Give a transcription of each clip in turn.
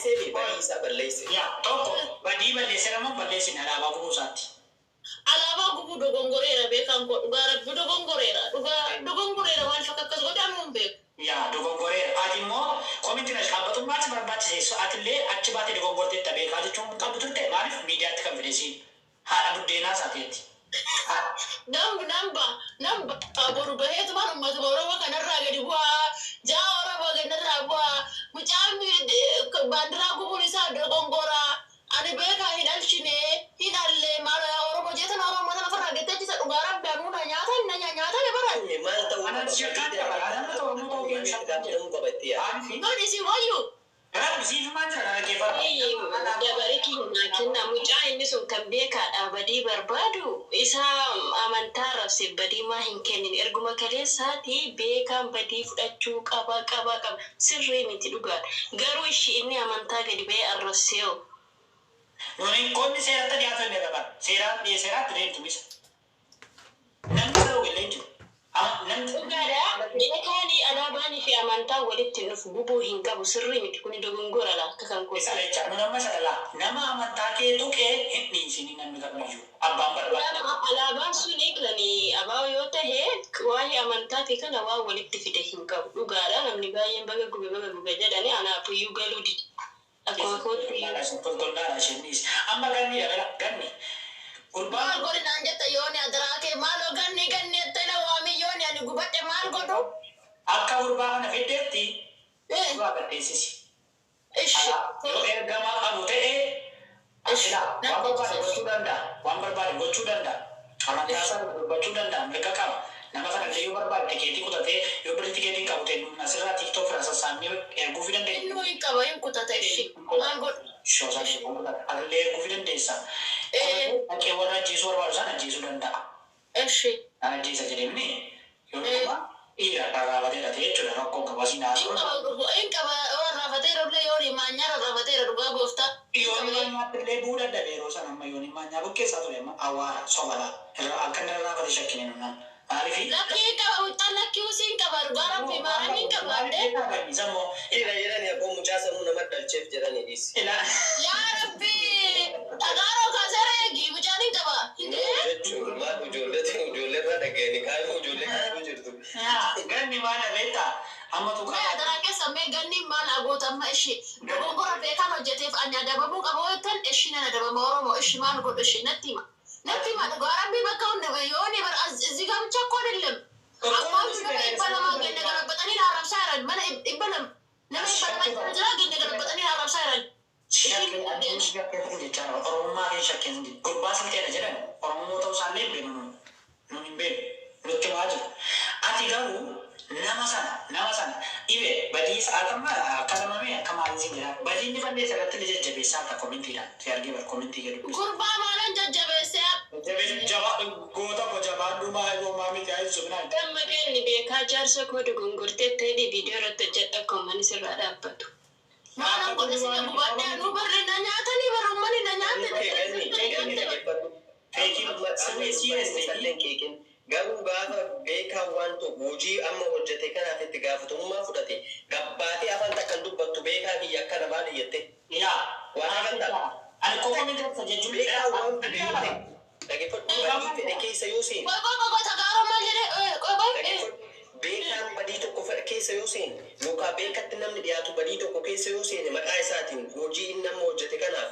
Balleessee isa balleesse. Yaa tokko badii balleessee nama balleessin alaabaa buusaatti. Alaabaa gubuu dogongoreera beekan ko dhugaa rabbi dogongoreera dogongoreera waan fakkaatu godhamu hin beeku. Yaa dogongoreera ati immoo komitiin ashkaabatummaatti barbaachiseessu atillee achi baatee dogongortee ta'e beekaa jechuun qabdu turte maaliif miidiyaatti kan fideesiin haadha buddeenaa isaateetti. Namba boru baheetu waan uummata Oromoo kanarraa gadi bu'aa jaa Oromoo ganarraa bu'aa mucaan baandiraa gubuun isaa dogongoraa ani beekaa hin alchine hin allee maal Oromoo jeetan Oromoo tana farraa gettechisa dhugaa rabbi anuuna nyaatan baran. Maal ta'uu Anan shakkaan dabala anan ta'uu nu ta'uu keessa shakkaan jedhamu qabattee Aanifi Noni si wayyu. siif maal jira kana keeffata. Dabaree kenna mucaa inni sun kan beekaadha badii barbaadu isaa amantaa rabse badii maa hin kennin erguma kaleessaati beekaan badii fudhachuu qaba sirrii miti dhugaadha garuu ishii inni amantaa gadi ba'ee arrabsee'u. Nuni qonni seeratti dhiyaatu hin eegaban seeraatti deemtu misa. Namni saruu illee jiru. Dhugaadha beekaanii alaabaanii fi amantaa walitti nuuf gubuu hin qabu sirrii miti kuni dogongorala akka kan Isa jecha nu nama sadalaa nama amantaa kee tuqee hin dhiisini namni kamiyyuu abbaan barbaada. alaabaan suni kilanii abaa yoo ta'e waa'ee amantaa fi kana waa walitti fide hin qabu dhugaadha namni baay'een baga gube jedhani anaafiyyuu galuu didi. Akkuma kootti Toltollaadha isheenis amma ganni dhabala ganni. Maal godhinaan jetta yooni adaraa kee maaloo ganni ettana waami yooni ani gubadhe maal godhu? Akka gurbaa kana fiddeetti gurbaa gaddeessisi. Yoo ergamaa qabu ta'e waan barbaade gochuu danda'a. Amantaa isaa dubbachuu danda'a mirga qaba. Nama kanallee yoo barbaade tikeetii kutatee yoo birri tikeetii qabu ta'e asirraa tiktook irraa sassaabnee erguu fi dandeenya. Innuu hin qaba hin kutata ishee maal godhu? Shoosaan allee erguu fi dandeessa. Dhaqee warra ajjeesuu barbaadu sana ajjeesuu danda'a. Ishee. Ajjeesa jedhemni yoo dhufa dhiira rarraafateera ta'e jechuudha rakkoo qabasii naasuu. Hin qaba rarraafateera illee yooni maanyaa rarraafateera dhugaa gooftaa. Yooni maanyaatti illee bu'uu dadhabe yeroo sana amma yooni maanyaa bukkeessaa ture amma awwaara sobalaa akka inni rarraafate shakkine nunaan. Maalifi? Lakkii qaba wixaan lakkii usiin qaba dhugaa rabbi maaranii qaba adde. Samoo jedhani abboo mucaa sammuu nama dhalcheef jedhani dhiis. Yaa rabbi dhagaaroo kaasera eegi mucaan hin qaba. Jechuun maal ijoolleerraa dhaga'ani kaayima ijoollee kaayima jirtu. ganni maal beektaa amma tuqaa. Mee adaraa keessa mee ganni maal agoota amma ishee dogongora beekaan hojjeteef ani adabamuu qaba jettan ishii nan adabama Oromoo ishii maal godhu ishee natti hima. Natti hima dhugaa rabbi bakka hunda yooni bar እዚህ ጋር ብቻ እኮ አይደለም አሁን በለማ ገነ ገለበጠኒ አራብሳ ያረድ ማለ ይበለም ለምን በለማ ጀራ ገነ ገለበጠኒ አራብሳ ያረድ Oromummaa kee shakkeen gurbaa silteedha jedhan Oromoo ta'uu isaallee hin beeknu nun hin beeknu nutti maa jiru. Ati garuu nama sana dhibee badii sa'aatammaa akka lamamee akka maaliin jira badii inni balleessa irratti ni jajjabeessaa akka komintiidhaan si argee bar komintii jedhu. Gurbaa maalan jajjabeessee goota ko jabaadhu maa miti ayisu binaa. Amma kenni beekaa jaarsa koo dogongortee ta'ee viidiyoo irratti hojjedha koomani sirraa dhaabbatu. maalan godhe sila gubadde anuu barre na nyaatanii barumani na nyaatanii. Garuu gaafa beekaa waan tokko hojii amma hojjete kanaaf itti gaafatamummaa fudhate gabbaatee afaan takkan dubbattu beekaa biyya akkana maal iyyate. Yaa waan amantaa. Ani koomanii tokko jechuun Beekaa waan beekte dhaggeeffadhu badii fedhe keessa yoo seenu. Qoy tagaaroo maal jedhee qoy. Beekaan badii tokko fedhe keessa yoo seenu yookaan beekatti namni dhiyaatu badii tokko keessa yoo seene maqaa isaatiin hojii inni amma hojjete kanaaf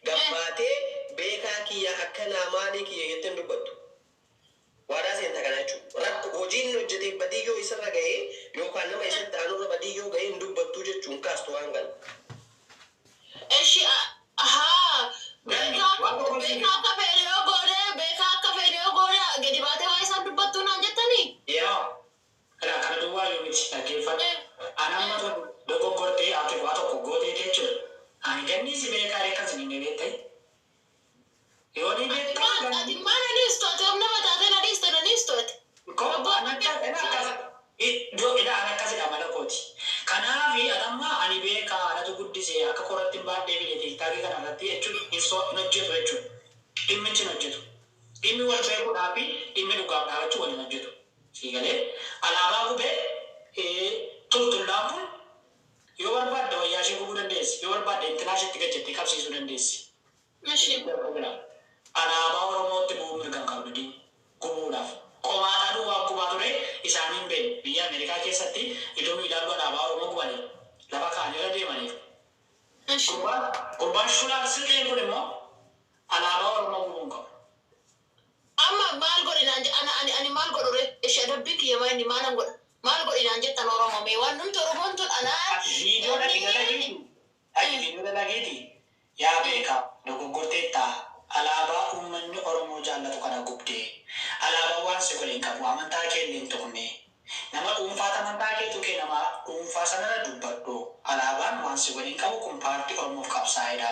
gabbaatee beekaa kiyya akkanaa maalii kiyya jetteen dubbattu. Waadaa seenta kana jechuudha. Rakko hojiin hojjeteef badii yoo isarra ga'ee yookaan nama isatti aanurra badii yoo ga'ee hin dubbattuu jechuun kaastu waan kana. Eshi beekaa akka fedhe yoo goone gadi baatee waa isaan dubbattuu naan jettanii. Yaa kana duwwaa yoo miti dhaggeeffadhu. Ani amma dogoggortee ati waa tokko gootee jechuudha. Ani ganni si beekaa reekkas ni beektee. Yoo ni beektaa. Ati maal adiistooti humna mataatee adiistoo adiistooti. Idaan akkasidha mala kooti. Kanaaf adamma ani beekaa anatu guddisee akka koratti hin baadhee fideeti taagee kana irratti jechuun hin hojjetu jechuudha. Dhimmichi hin hojjetu. Dhimmi wal beekuudhaa fi dhimmi dhugaaf dhaabachuu waliin hojjetu. Siigalee alaabaa gubee tultullaan kun yoo barbaadde wayyaa ishee gubuu dandeessi yoo barbaadde qabsiisuu dandeessi. Ishi. Alaabaa Oromootti bu'uu mirgan qabdi gubuudhaaf. Qomaadhaan waan gubaa ture isaaniin beeku. Biyya Ameerikaa keessatti iddoo ilaaluu alaabaa Oromoo gubanii lafa kaanirra deemaniiru. Ishi. Gurbaan shulaan silqeen kun immoo alaabaa Oromoo gubuun qabu. Amma maal godhinaan ani maal godhure ishee dabbii kiyya inni maalan godha maal godhinaan jettan Oromoo mee waan numti Oromoon tun anaa. Viidiyoo dalagiiti. Yaa beekaa dogoggortee ta'a. Alaabaa uummanni Oromoo jaallatu kana gubdee alaabaa waan si godhin qabu amantaa kee illee hin tuqne nama dhuunfaa amantaa kee tuqee nama dhuunfaa sanarra dubbadhu alaabaan waan si godhin qabu kun paartii Oromoof qabsaa'edha.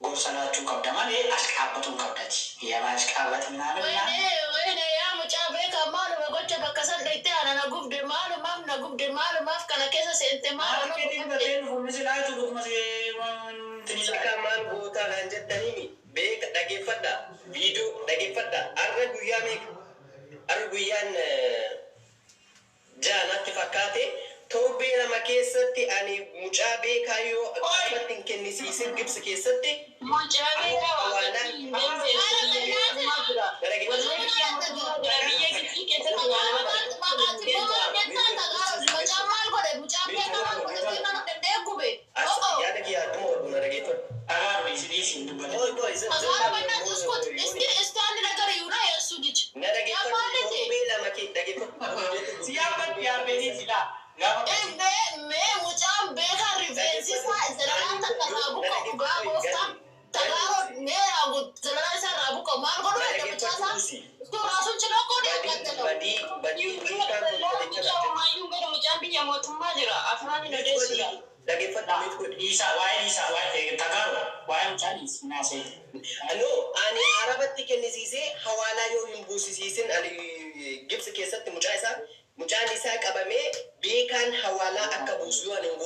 Gorsa laachuu qabda malee as qaabbatuu qabdati. Yaa as qaabbati Wayne yaa mucaa beekaa maaluma gocha bakka san dhaytee ana na gubde maalumaaf kana keessa seente Sika maal gootaa kan jettanii beeka dhageeffadha. Viidiyoo dhageeffadha. Arra guyyaan jaanatti fakkaate torbee lama keessatti ani mucaa beekaa yoo akkasumatti hin kennisiisin gibsi keessatti. Mucaa beekaa Yaada kiyyaa dhuma walbuna dhageeffadhu. Ani arabatti kennisiisee hawaalaa yoo hin buusisiisin ani gibsi keessatti mucaan isaa qabamee beekaan hawaalaa akka buusu yoo ani hin